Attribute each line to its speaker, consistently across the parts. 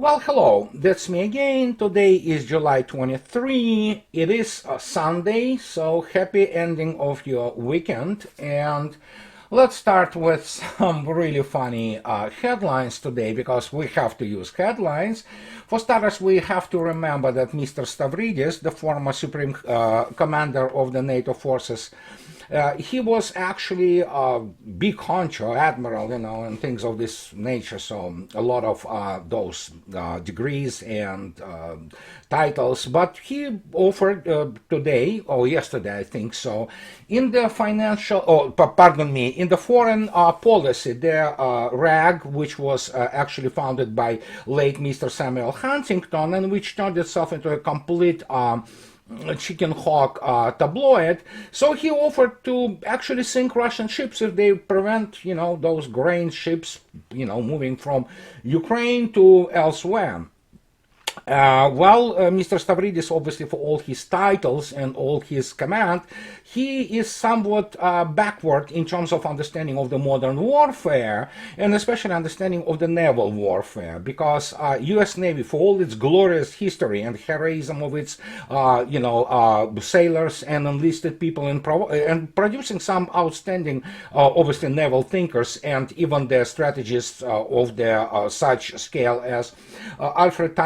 Speaker 1: Well, hello, that's me again. Today is July 23. It is a Sunday, so happy ending of your weekend. And let's start with some really funny headlines today because we have to use headlines. For starters, we have to remember that Mr. Stavridis, the former Supreme Commander of the NATO forces, he was actually a big honcho, admiral, and things of this nature. So a lot of those degrees and titles. But he offered today, or yesterday, I think so, in the financial, pardon me, in the foreign policy, the RAG, which was actually founded by late Mr. Samuel Huntington, and which turned itself into a complete chicken hawk tabloid. So he offered to actually sink Russian ships if they prevent, those grain ships, moving from Ukraine to elsewhere. Mr. Stavridis, obviously, for all his titles and all his command, he is somewhat backward in terms of understanding of the modern warfare, and especially understanding of the naval warfare, because U.S. Navy, for all its glorious history and heroism of its, sailors and enlisted people, and producing some outstanding, obviously, naval thinkers, and even the strategists of the such scale as Alfred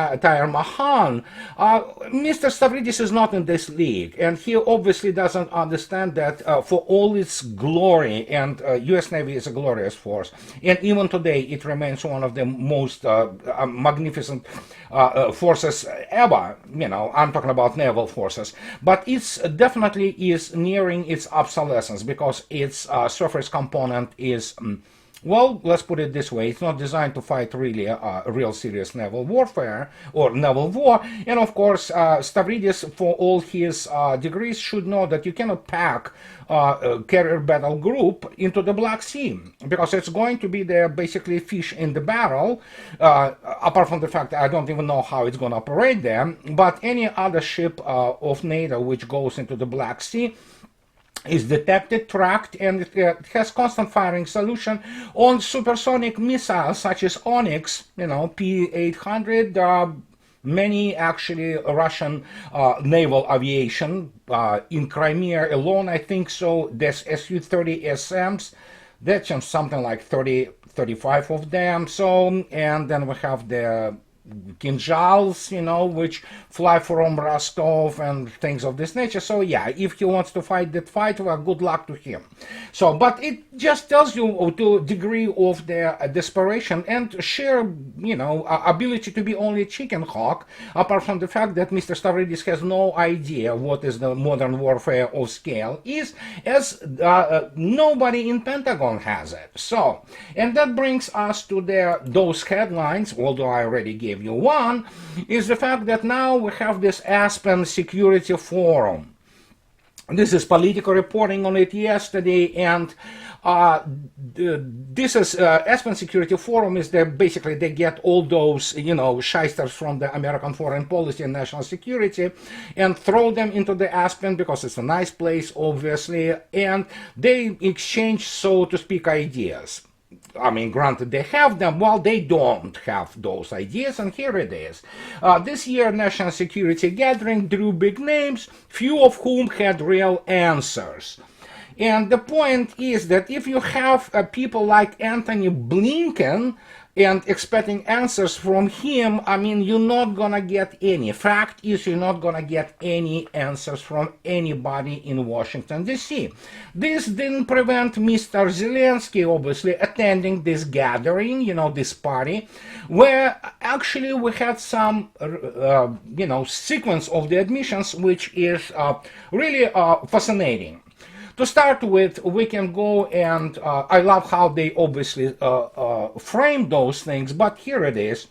Speaker 1: Mahan. Mr. Stavridis is not in this league, and he obviously doesn't understand that for all its glory, and U.S. Navy is a glorious force, and even today it remains one of the most magnificent forces ever. I'm talking about naval forces, but it's definitely is nearing its obsolescence because its surface component is. Well, let's put it this way. It's not designed to fight really a real serious naval warfare or naval war. And of course, Stavridis, for all his degrees, should know that you cannot pack a carrier battle group into the Black Sea because it's going to be there basically fish in the barrel. Apart from the fact that I don't even know how it's going to operate there. But any other ship of NATO which goes into the Black Sea is detected, tracked, and it has constant firing solution on supersonic missiles such as Onyx, P-800, many actually Russian naval aviation in Crimea alone, I think so. There's Su-30SMs, that's something like 30, 35 of them. So, and then we have the Kinjals, which fly from Rostov and things of this nature. So yeah, if he wants to fight that fight, well, good luck to him. So, but it just tells you to degree of their desperation and sheer, ability to be only chicken hawk, apart from the fact that Mr. Stavridis has no idea what is the modern warfare of scale is, as nobody in Pentagon has it. So, and that brings us to those headlines, although I already gave you one, is the fact that now we have this Aspen Security Forum. This is Politico reporting on it yesterday, and this is Aspen Security Forum is there. Basically, they get all those shysters from the American foreign policy and national security and throw them into the Aspen because it's a nice place, obviously, and they exchange, so to speak, ideas. I mean, granted, they have them, while they don't have those ideas, and here it is. This year, National Security Gathering drew big names, few of whom had real answers. And the point is that if you have people like Anthony Blinken and expecting answers from him, I mean, you're not gonna get any. Fact is, you're not gonna get any answers from anybody in Washington, D.C. This didn't prevent Mr. Zelensky, obviously, attending this gathering, this party, where actually we had some, sequence of the admissions, which is really fascinating. To start with, we can go and I love how they obviously frame those things, but here it is.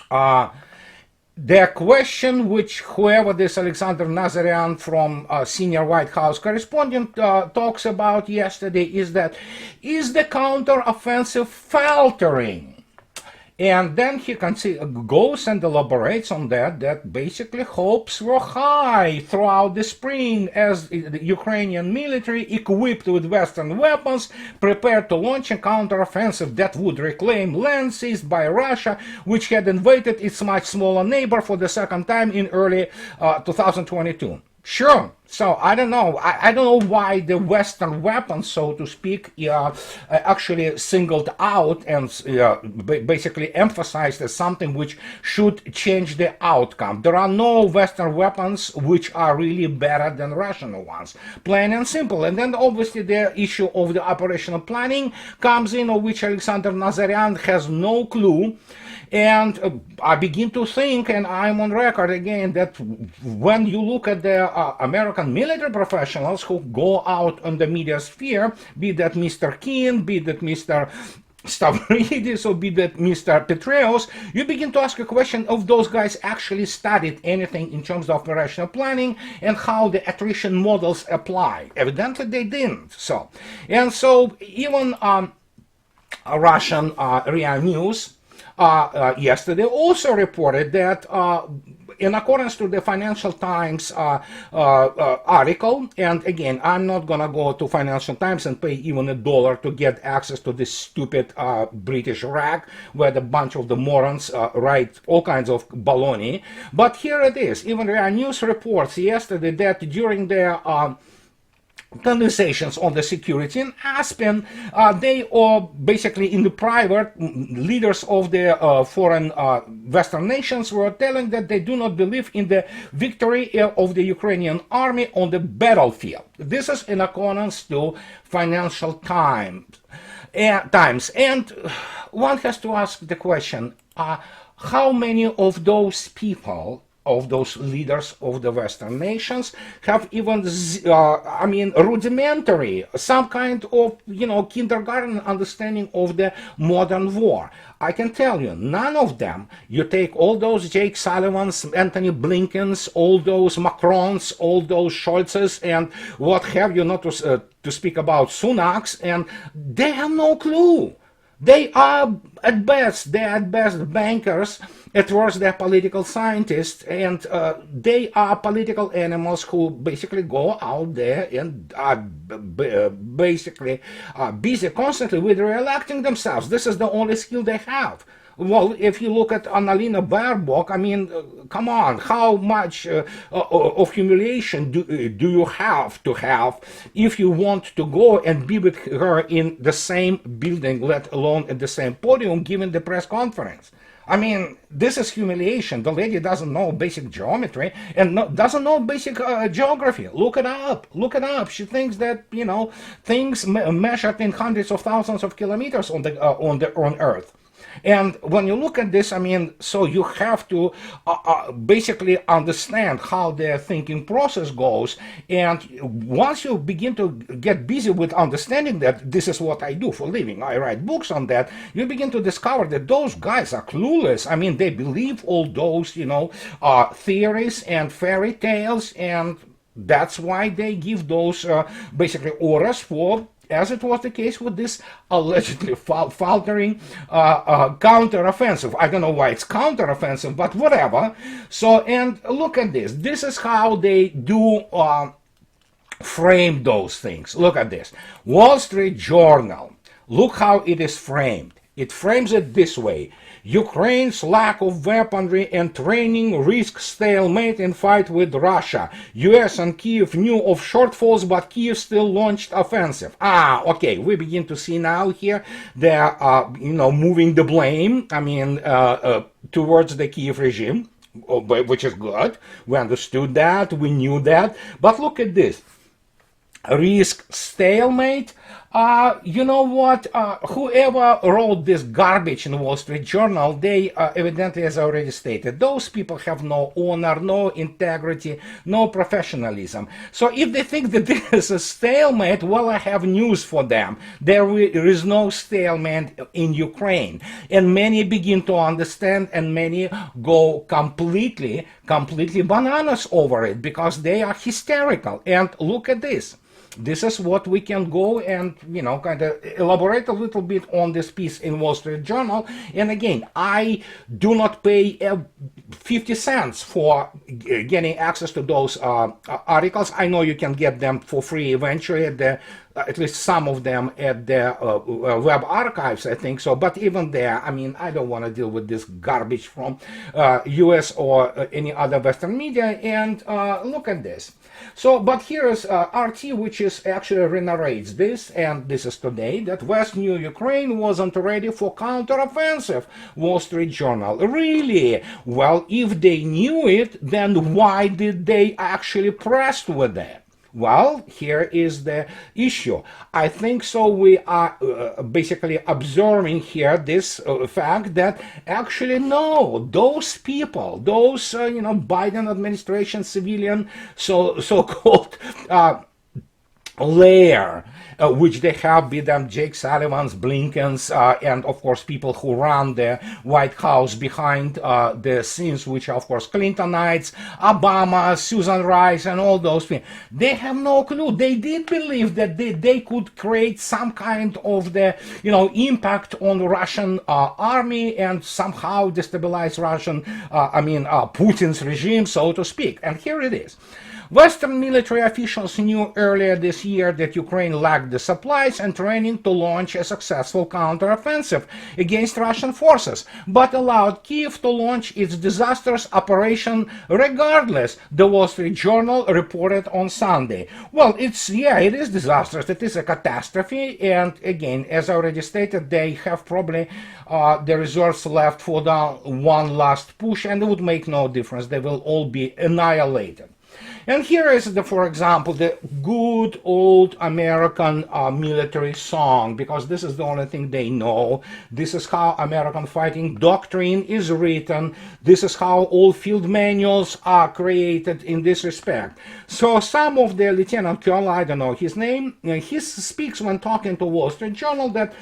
Speaker 1: The question which whoever this Alexander Nazarian from senior White House correspondent talks about yesterday is that, is the counteroffensive faltering? And then he goes and elaborates on that basically hopes were high throughout the spring as the Ukrainian military, equipped with Western weapons, prepared to launch a counteroffensive that would reclaim land seized by Russia, which had invaded its much smaller neighbor for the second time in early 2022. Sure. So I don't know. I don't know why the Western weapons, so to speak, actually singled out and basically emphasized as something which should change the outcome. There are no Western weapons which are really better than Russian ones, plain and simple. And then obviously the issue of the operational planning comes in, of which Alexander Nazaryan has no clue. And I begin to think, and I'm on record again, that when you look at the American military professionals who go out on the media sphere, be that Mr. Keane, be that Mr. Stavridis, or be that Mr. Petraeus, you begin to ask a question of those guys actually studied anything in terms of operational planning and how the attrition models apply. Evidently they didn't. So even Russian RIA News yesterday also reported that in accordance to the Financial Times article, and again, I'm not going to go to Financial Times and pay even $1 to get access to this stupid British rag where the bunch of the morons write all kinds of baloney. But here it is. Even RIA News reports yesterday that during their conversations on the security in Aspen, they are basically in the private, leaders of the foreign Western nations were telling that they do not believe in the victory of the Ukrainian army on the battlefield. This is in accordance to Financial Times. And one has to ask the question, how many of those people, of those leaders of the Western nations, have even, rudimentary, some kind of, kindergarten understanding of the modern war? I can tell you, none of them. You take all those Jake Sullivans, Anthony Blinkens, all those Macrons, all those Scholzes, and what have you, not to speak about Sunaks, and they have no clue. They are at best bankers, at worst they're political scientists, and they are political animals who basically go out there and are basically busy constantly with re-electing themselves. This is the only skill they have. Well, if you look at Annalena Baerbock, come on, how much of humiliation do you have to have if you want to go and be with her in the same building, let alone at the same podium, giving the press conference? This is humiliation. The lady doesn't know basic geometry and doesn't know basic geography. Look it up. She thinks that, things measured in hundreds of thousands of kilometers on Earth. And when you look at this, so you have to basically understand how their thinking process goes. And once you begin to get busy with understanding that this is what I do for a living, I write books on that, you begin to discover that those guys are clueless. They believe all those, theories and fairy tales, and that's why they give those basically orders for, as it was the case with this allegedly faltering counteroffensive. I don't know why it's counteroffensive, but whatever. So, and look at this. This is how they do frame those things. Look at this. Wall Street Journal. Look how it is framed. It frames it this way. Ukraine's lack of weaponry and training risks stalemate in fight with Russia. US and Kiev knew of shortfalls, but Kiev still launched offensive. Okay, we begin to see now here they're, moving the blame, towards the Kiev regime, which is good. We understood that, we knew that. But look at this. Risk stalemate. You know what? Whoever wrote this garbage in the Wall Street Journal, they evidently, as I already stated, those people have no honor, no integrity, no professionalism. So if they think that this is a stalemate, well, I have news for them. There is no stalemate in Ukraine. And many begin to understand, and many go completely bananas over it because they are hysterical. And look at this. this is what we can go and, kind of elaborate a little bit on this piece in Wall Street Journal. And again, I do not pay 50 cents for getting access to those articles. I know you can get them for free eventually at least some of them at the web archives, I think so. But even there, I mean, I don't want to deal with this garbage from US or any other Western media. And look at this. So, but here is RT, which is actually reiterates this, and this is today, that West knew Ukraine wasn't ready for counteroffensive. Wall Street Journal. Really? Well, if they knew it, then why did they actually press with it? Well, here is the issue. I think so we are basically observing here this fact that actually no, those people, those, Biden administration civilian, so-called layer, which they have with them, Jake Sullivan's, Blinken's, and of course people who run the White House behind the scenes, which are of course Clintonites, Obama, Susan Rice, and all those things. They have no clue. They did believe that they could create some kind of the, impact on the Russian army and somehow destabilize Russian, Putin's regime, so to speak. And here it is. Western military officials knew earlier this year that Ukraine lacked the supplies and training to launch a successful counteroffensive against Russian forces, but allowed Kyiv to launch its disastrous operation regardless, the Wall Street Journal reported on Sunday. Well, it is disastrous. It is a catastrophe, and again, as I already stated, they have probably the reserves left for the one last push, and it would make no difference. They will all be annihilated. And here is, for example, the good old American military song, because this is the only thing they know. This is how American fighting doctrine is written. This is how all field manuals are created in this respect. So some of the Lieutenant Colonel, I don't know his name, he speaks when talking to Wall Street Journal that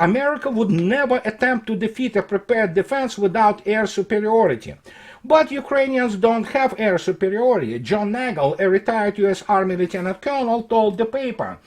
Speaker 1: America would never attempt to defeat a prepared defense without air superiority. But Ukrainians don't have air superiority. John Nagel, a retired U.S. Army Lieutenant Colonel, told the paper,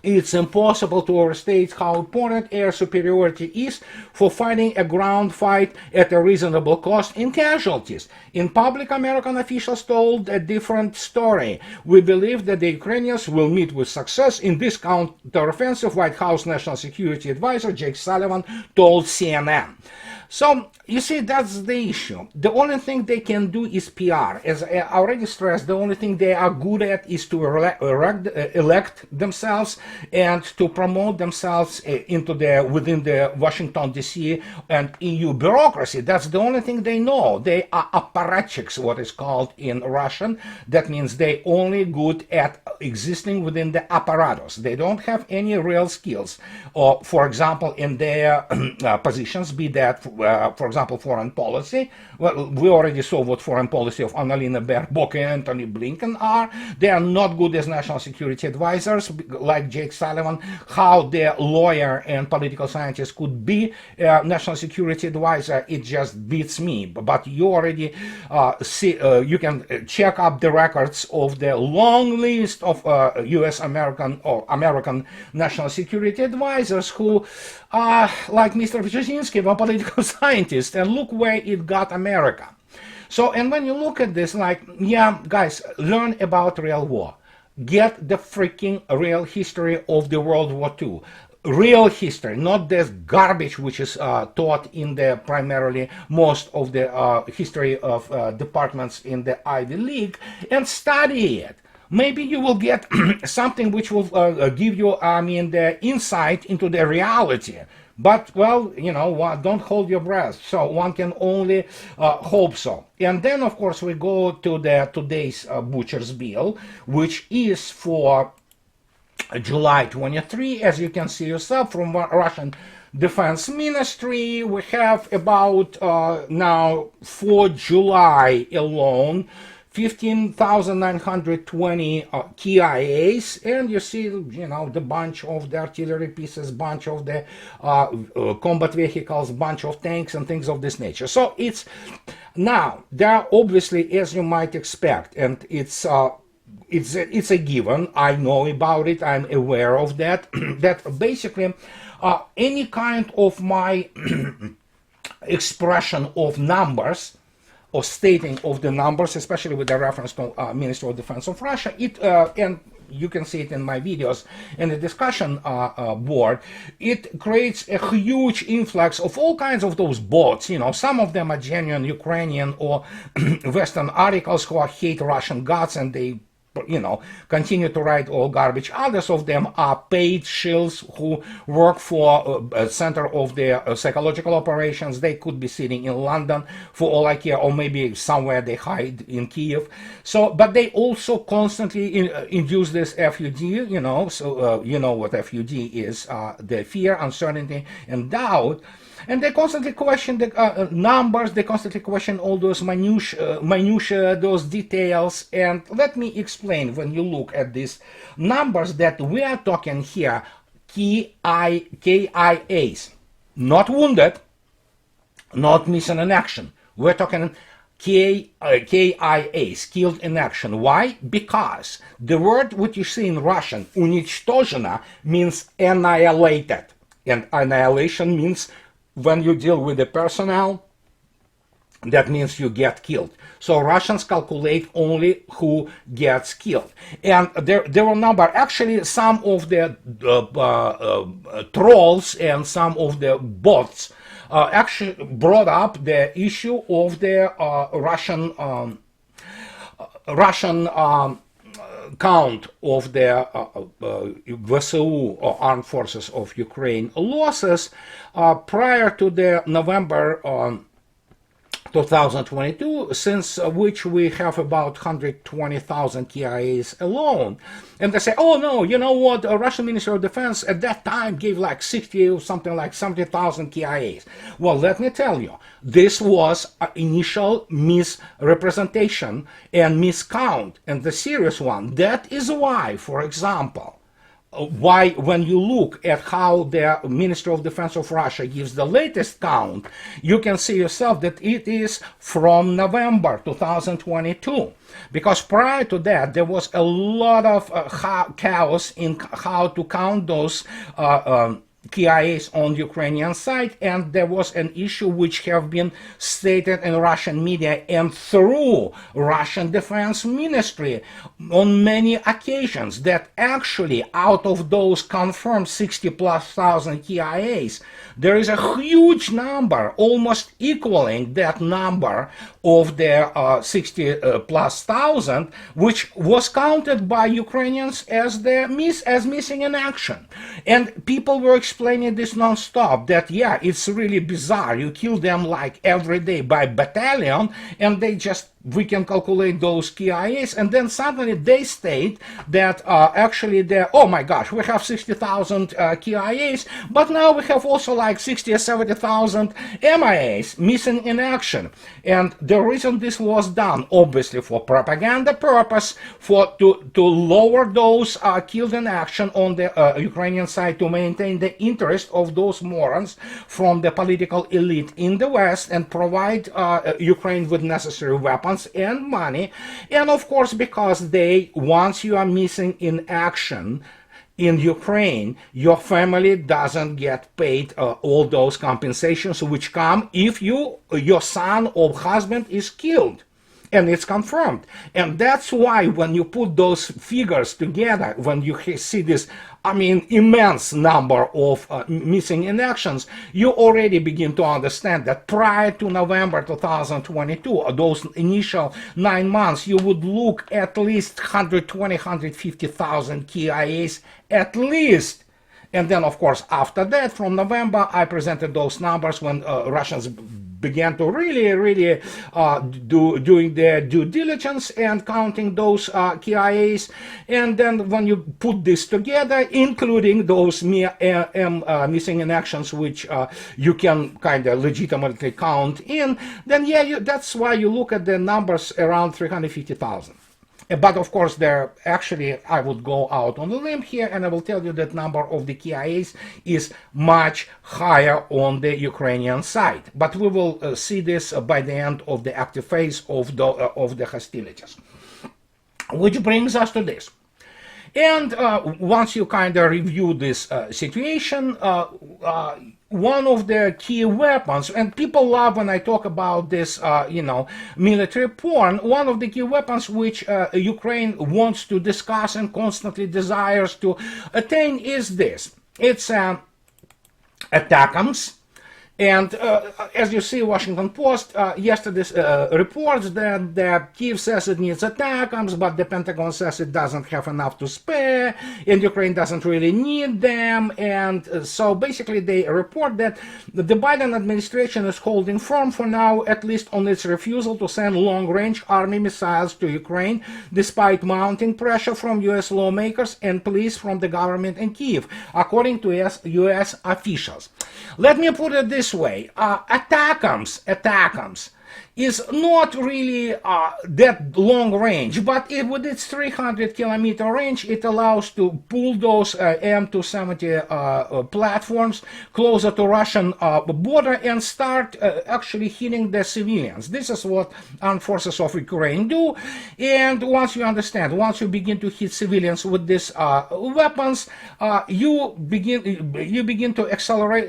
Speaker 1: it's impossible to overstate how important air superiority is for fighting a ground fight at a reasonable cost in casualties. In public, American officials told a different story. We believe that the Ukrainians will meet with success in this counteroffensive, White House National Security Advisor Jake Sullivan told CNN. So, you see, that's the issue. The only thing they can do is PR. As I already stressed, the only thing they are good at is to elect themselves and to promote themselves within the Washington, D.C. and EU bureaucracy. That's the only thing they know. They are apparatchiks, what is called in Russian. That means they only good at existing within the apparatus. They don't have any real skills. Or, for example, in their positions, be that, for example, foreign policy. Well, we already saw what foreign policy of Annalena Baerbock and Antony Blinken are. They are not good as national security advisors, like Jake Sullivan. How their lawyer and political scientist could be a national security advisor, it just beats me. But you already see, you can check up the records of the long list of U.S. American national security advisors who are, like Mr. Brzezinski, a political scientist, and look where it got America. So, and when you look at this, like, yeah, guys, learn about real war. Get the freaking real history of the World War II. Real history, not this garbage which is taught in the primarily most of the history of departments in the Ivy League, and study it. Maybe you will get something which will give you, the insight into the reality. But, well, don't hold your breath. So one can only hope so. And then, of course, we go to today's Butcher's Bill, which is for July 23. As you can see yourself from Russian Defense Ministry, we have about now for July alone 15,920 KIAs, and you see, the bunch of the artillery pieces, bunch of the combat vehicles, bunch of tanks and things of this nature. So it's now, there are obviously, as you might expect, and it's it's a given. I know about it. I'm aware of that. That basically any kind of my expression of numbers or stating of the numbers, especially with the reference to Ministry of Defense of Russia, and you can see it in my videos in the discussion board, it creates a huge influx of all kinds of those bots. Some of them are genuine Ukrainian or Western articles who hate Russian gods, and they continue to write all garbage. Others of them are paid shills who work for a center of their psychological operations. They could be sitting in London for all I care, or maybe somewhere they hide in Kiev. But they also constantly induce this FUD, so you know what FUD is, the fear, uncertainty, and doubt. And they constantly question the numbers, they constantly question all those minutiae, those details. And let me explain, when you look at these numbers that we are talking here, KIAs, not wounded, not missing in action. We're talking KIAs, killed in action. Why? Because the word what you see in Russian, уничтожено, means annihilated. And annihilation means when you deal with the personnel, that means you get killed. So Russians calculate only who gets killed. And there were a number, actually some of the trolls and some of the bots actually brought up the issue of the Russian count of the VSU, or Armed Forces of Ukraine, losses prior to the November 2022, since which we have about 120,000 KIAs alone. And they say, oh no, you know what, the Russian Ministry of Defense at that time gave like 60 or something like 70,000 KIAs. Well, let me tell you, this was an initial misrepresentation and miscount, and the serious one. That is why, for example, when you look at how the Ministry of Defense of Russia gives the latest count, you can see yourself that it is from November 2022. Because prior to that, there was a lot of chaos in how to count those KIAs on the Ukrainian side, and there was an issue which have been stated in Russian media and through Russian Defense Ministry on many occasions, that actually out of those confirmed 60,000+ KIAs, there is a huge number, almost equaling that number of the 60,000+, which was counted by Ukrainians as missing in action. And people were explaining this non-stop, that yeah, it's really bizarre, you kill them like every day by battalion, and we can calculate those KIAs, and then suddenly they state that actually oh my gosh, we have 60,000 KIAs, but now we have also like 60 or 70,000 MIAs, missing in action. And the reason this was done, obviously for propaganda purpose, to lower those killed in action on the Ukrainian side, to maintain the interest of those morons from the political elite in the West, and provide Ukraine with necessary weapons and money. And of course, because once you are missing in action in Ukraine, your family doesn't get paid all those compensations which come if your son or husband is killed. And it's confirmed. And that's why when you put those figures together, when you see this, immense number of missing in actions, you already begin to understand that prior to November 2022, those initial 9 months, you would look at least 120, 150,000 KIAs at least. And then, of course, after that, from November, I presented those numbers when Russians began to really doing their due diligence and counting those KIAs. And then when you put this together, including those missing in actions, which you can kind of legitimately count in, then yeah, that's why you look at the numbers around 350,000. But of course, I would go out on a limb here, and I will tell you that number of the KIAs is much higher on the Ukrainian side. But we will see this by the end of the active phase of the hostilities. Which brings us to this. And once you kind of review this situation, one of the key weapons, and people love when I talk about this, military porn, one of the key weapons which Ukraine wants to discuss and constantly desires to attain is this. It's ATACMS. And as you see, Washington Post yesterday reports that Kiev says it needs ATACMS, but the Pentagon says it doesn't have enough to spare, and Ukraine doesn't really need them. And so basically they report that the Biden administration is holding firm for now, at least on its refusal to send long-range army missiles to Ukraine, despite mounting pressure from U.S. lawmakers and pleas from the government in Kiev, according to U.S. officials. Let me put it this way. ATACMS is not really that long range, but with its 300-kilometer range, it allows to pull those M270 platforms closer to Russian border and start actually hitting the civilians. This is what armed forces of Ukraine do. And once you understand, once you begin to hit civilians with these weapons, you begin to accelerate.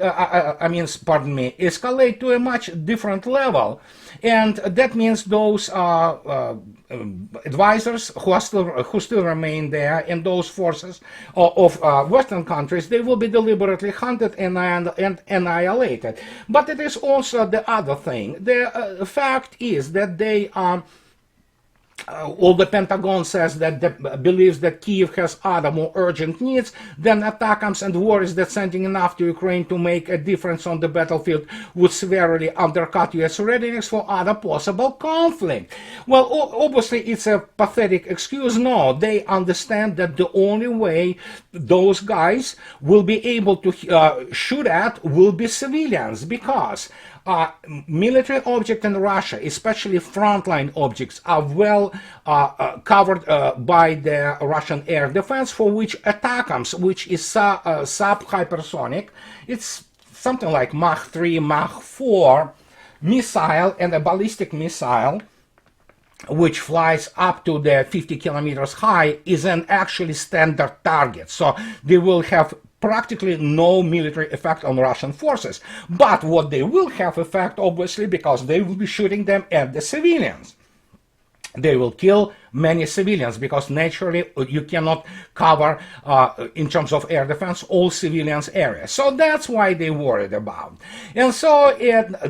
Speaker 1: Escalate to a much different level. And that means those advisors who still remain there in those forces of Western countries, they will be deliberately hunted and annihilated. But it is also the other thing. The fact is that they are. All the Pentagon says that believes that Kiev has other more urgent needs than ATACMS, and worries that sending enough to Ukraine to make a difference on the battlefield would severely undercut U.S. readiness for other possible conflict. Well, obviously it's a pathetic excuse. No, they understand that the only way those guys will be able to shoot at will be civilians, because military objects in Russia, especially frontline objects, are well covered by the Russian air defense, for which ATACMS, which is sub-hypersonic, it's something like Mach 3, Mach 4 missile, and a ballistic missile, which flies up to the 50 kilometers high, is an actually standard target. So they will have practically no military effect on Russian forces. But what they will have effect, obviously, because they will be shooting them at the civilians. They will kill many civilians, because naturally you cannot cover, in terms of air defense, all civilians areas. So that's why they worried about. And so,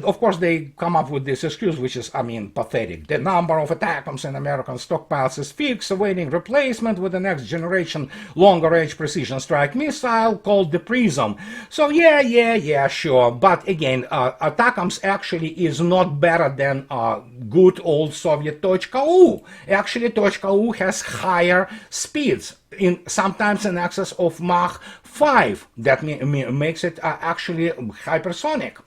Speaker 1: of course, they come up with this excuse, which is, pathetic. The number of ATACMS in American stockpiles is fixed, awaiting replacement with the next generation longer-range precision strike missile called the Prism. So yeah, sure. But again, ATACMS actually is not better than good old Soviet Tochka-U. Actually, Tochka-U has higher speeds, sometimes in excess of Mach 5. That makes it actually hypersonic.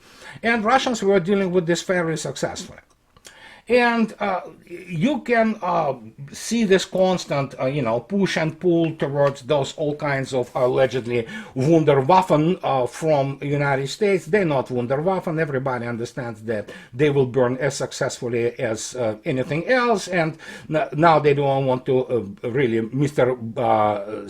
Speaker 1: And Russians were dealing with this fairly successfully. And you can see this constant, push and pull towards those all kinds of allegedly Wunderwaffen from the United States. They're not Wunderwaffen. Everybody understands that they will burn as successfully as anything else. And now they don't want to really. Mr.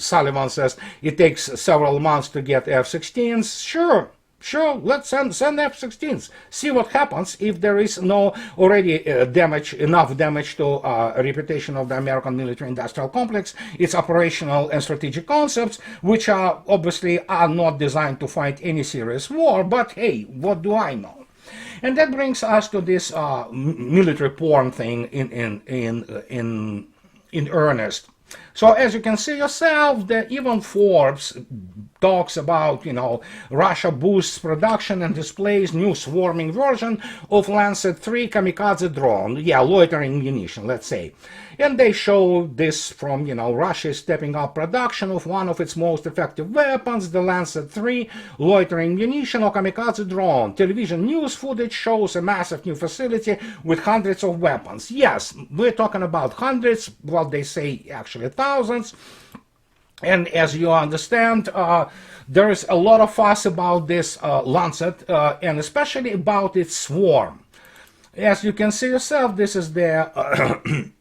Speaker 1: Sullivan says it takes several months to get F-16s. Sure, let's send F-16s. See what happens if there is no already enough damage to reputation of the American military-industrial complex, its operational and strategic concepts, which are obviously not designed to fight any serious war. But hey, what do I know? And that brings us to this military porn thing in earnest. So as you can see yourself, that even Forbes talks about, Russia boosts production and displays new swarming version of Lancet 3 kamikaze drone. Yeah, loitering munition, let's say. And they show this from, Russia stepping up production of one of its most effective weapons, the Lancet 3 loitering munition or kamikaze drone. Television news footage shows a massive new facility with hundreds of weapons. Yes, we're talking about hundreds, well, they say actually thousands. And as you understand, there is a lot of fuss about this Lancet, and especially about its swarm. As you can see yourself, this is the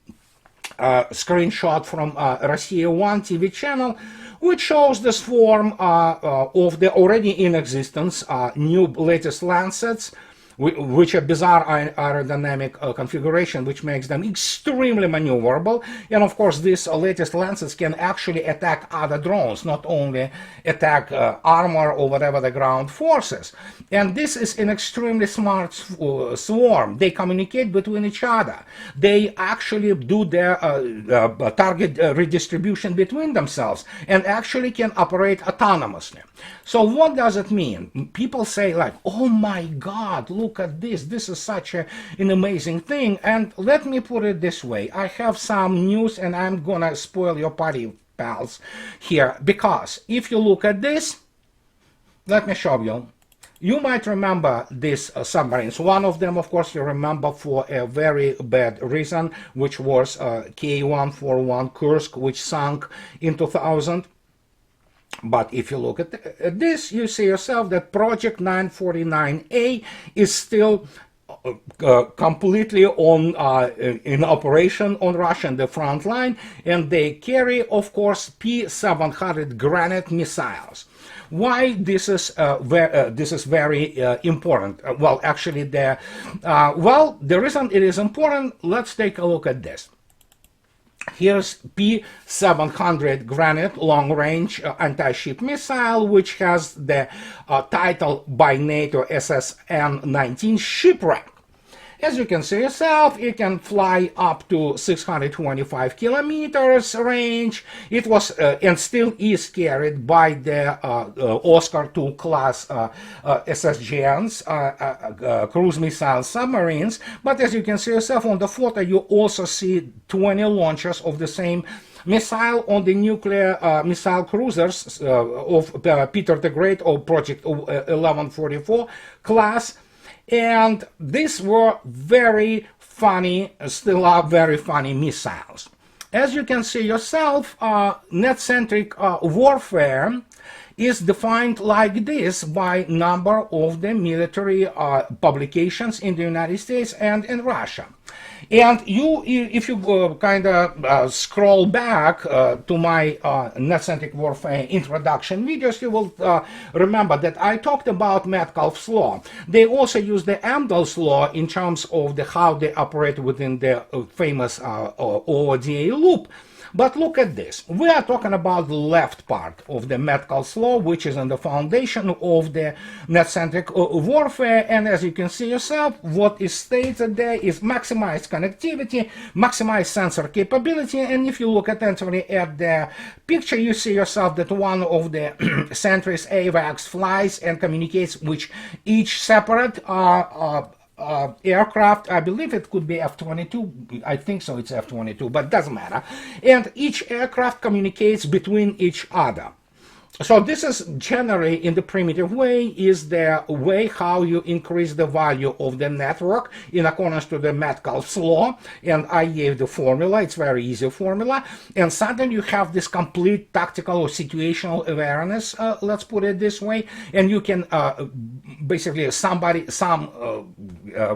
Speaker 1: screenshot from Russia 1 TV channel, which shows the swarm of the already in existence new latest Lancets, which are bizarre aerodynamic configuration, which makes them extremely maneuverable. And of course, these latest Lancets can actually attack other drones, not only attack armor or whatever the ground forces. And this is an extremely smart swarm. They communicate between each other. They actually do their target redistribution between themselves and actually can operate autonomously. So what does it mean? People say like, oh my God, look at this. This is such an amazing thing. And let me put it this way. I have some news and I'm gonna spoil your party, pals, here. Because if you look at this, let me show you. You might remember these submarines. One of them, of course, you remember for a very bad reason, which was K-141 Kursk, which sunk in 2000. But if you look at this, you see yourself that Project 949A is still completely on in operation on Russia in the front line, and they carry, of course, P-700 Granit missiles. Why this is very important? Well, actually, the reason it is important. Let's take a look at this. Here's P-700 Granit long-range anti-ship missile, which has the title by NATO SSN-19 shipwreck. As you can see yourself, it can fly up to 625 kilometers range. It was and still is carried by the Oscar II class SSGNs, cruise missile submarines. But as you can see yourself on the photo, you also see 20 launchers of the same missile on the nuclear missile cruisers of Peter the Great or Project 1144 class. And these were very funny, still are very funny missiles. As you can see yourself, Netcentric warfare is defined like this by number of the military publications in the United States and in Russia. And if you kind of scroll back to my Netcentric warfare introduction videos, you will remember that I talked about Metcalfe's law. They also use the Amdahl's law in terms of how they operate within the famous OODA loop. But look at this. We are talking about the left part of the Metcalfe's law, which is on the foundation of the Netcentric warfare. And as you can see yourself, what is stated there is maximize connectivity, maximize sensor capability. And if you look attentively at the picture, you see yourself that one of the sentries AVAX flies and communicates with each separate aircraft. I believe it could be F-22. I think so, it's F-22, but doesn't matter. And each aircraft communicates between each other. So this is generally, in the primitive way, is the way how you increase the value of the network in accordance to the Metcalfe's law. And I gave the formula. It's very easy formula. And suddenly you have this complete tactical or situational awareness, let's put it this way. And you can basically some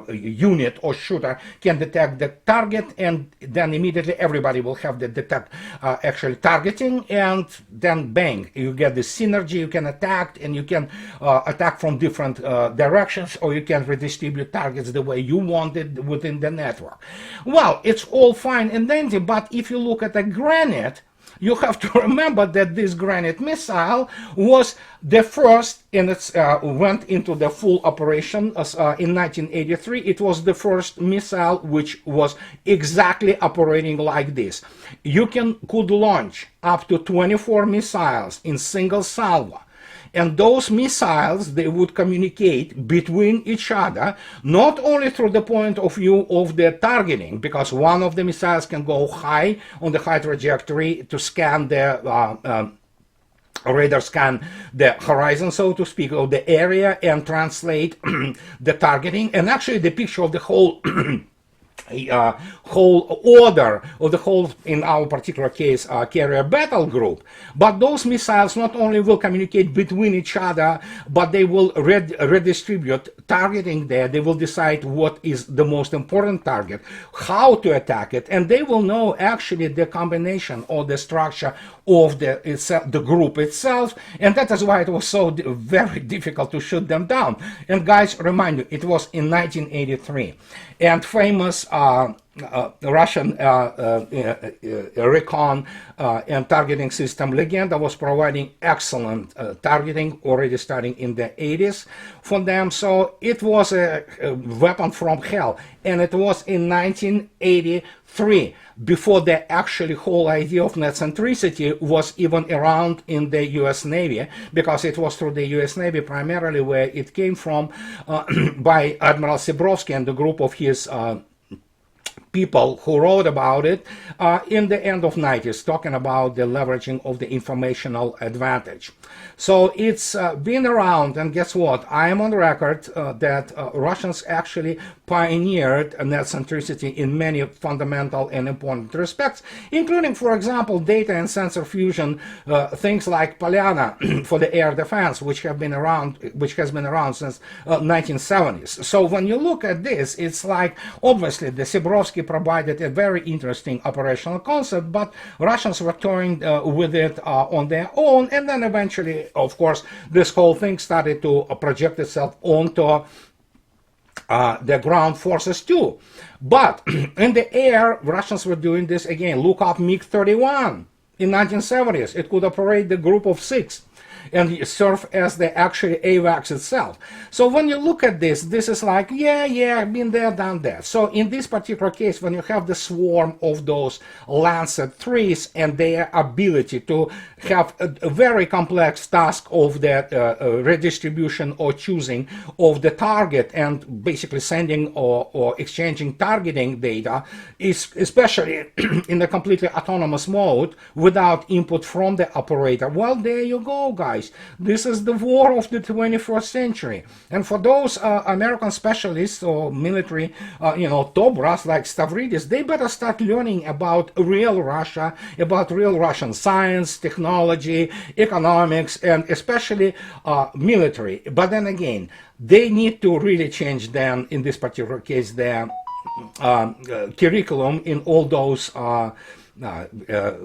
Speaker 1: unit or shooter can detect the target, and then immediately everybody will have the detect actually targeting, and then bang, you get the synergy. You can attack, and you can attack from different directions, or you can redistribute targets the way you want it within the network. Well, it's all fine and dandy, but if you look at a Granit, you have to remember that this Granit missile was the first, and it went into the full operation in 1983. It was the first missile which was exactly operating like this. You could launch up to 24 missiles in single salvo. And those missiles, they would communicate between each other, not only through the point of view of the targeting, because one of the missiles can go high on the high trajectory to scan the radar scan the horizon, so to speak, or the area, and translate the targeting. And actually the picture of the whole whole order, or the whole, in our particular case, carrier battle group. But those missiles not only will communicate between each other, but they will redistribute targeting there. They will decide what is the most important target, how to attack it, and they will know actually the combination or the structure of the group itself, and that is why it was so very difficult to shoot them down. And guys, remind you, it was in 1983, and famous Russian recon and targeting system Legenda was providing excellent targeting already starting in the 80s for them. So it was a weapon from hell, and it was in 1983 before the actually whole idea of netcentricity was even around in the US Navy, because it was through the US Navy primarily where it came from by Admiral Sibrovsky and the group of his people who wrote about it in the end of 90s, talking about the leveraging of the informational advantage. So it's been around, and guess what? I am on record that Russians actually pioneered netcentricity in many fundamental and important respects, including, for example, data and sensor fusion, things like Polyana for the air defense, which has been around since 1970s. So when you look at this, it's like obviously the Sibrovsky provided a very interesting operational concept, but Russians were toying with it on their own, and then eventually, of course, this whole thing started to project itself onto the ground forces too. But in the air, Russians were doing this again. Look up MiG-31 in 1970s. It could operate the group of 6 and serve as the actual AWACS itself. So when you look at this, this is like, yeah, been there, done that. So in this particular case, when you have the swarm of those Lancet 3s and their ability to have a very complex task of the redistribution or choosing of the target and basically sending or exchanging targeting data, is especially in a completely autonomous mode without input from the operator, well, there you go, guys. This is the war of the 21st century. And for those American specialists or military, top brass like Stavridis, they better start learning about real Russia, about real Russian science, technology, economics, and especially military. But then again, they need to really change then, in this particular case, their curriculum in all those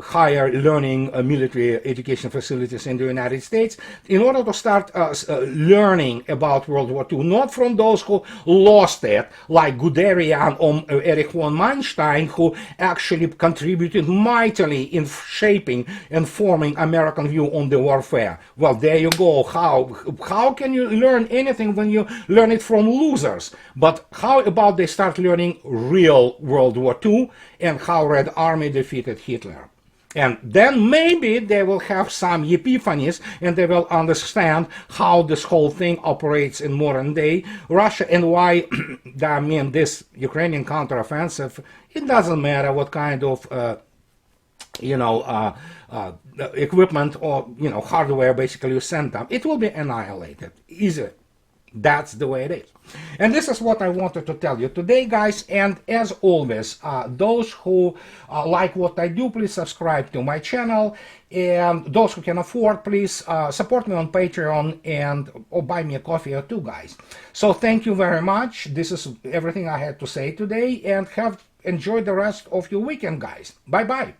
Speaker 1: higher learning military education facilities in the United States, in order to start learning about World War II, not from those who lost it, like Guderian or Erich von Manstein, who actually contributed mightily in shaping and forming American view on the warfare. Well, there you go. How can you learn anything when you learn it from losers? But how about they start learning real World War II and how Red Army defeated Hitler? And then maybe they will have some epiphanies and they will understand how this whole thing operates in modern day Russia and why, I mean, this Ukrainian counteroffensive, it doesn't matter what kind of equipment or hardware basically you send them, it will be annihilated easily. That's the way it is. And this is what I wanted to tell you today, guys. And as always, those who like what I do, please subscribe to my channel. And those who can afford, please support me on Patreon or buy me a coffee or two, guys. So thank you very much. This is everything I had to say today. And enjoy the rest of your weekend, guys. Bye-bye.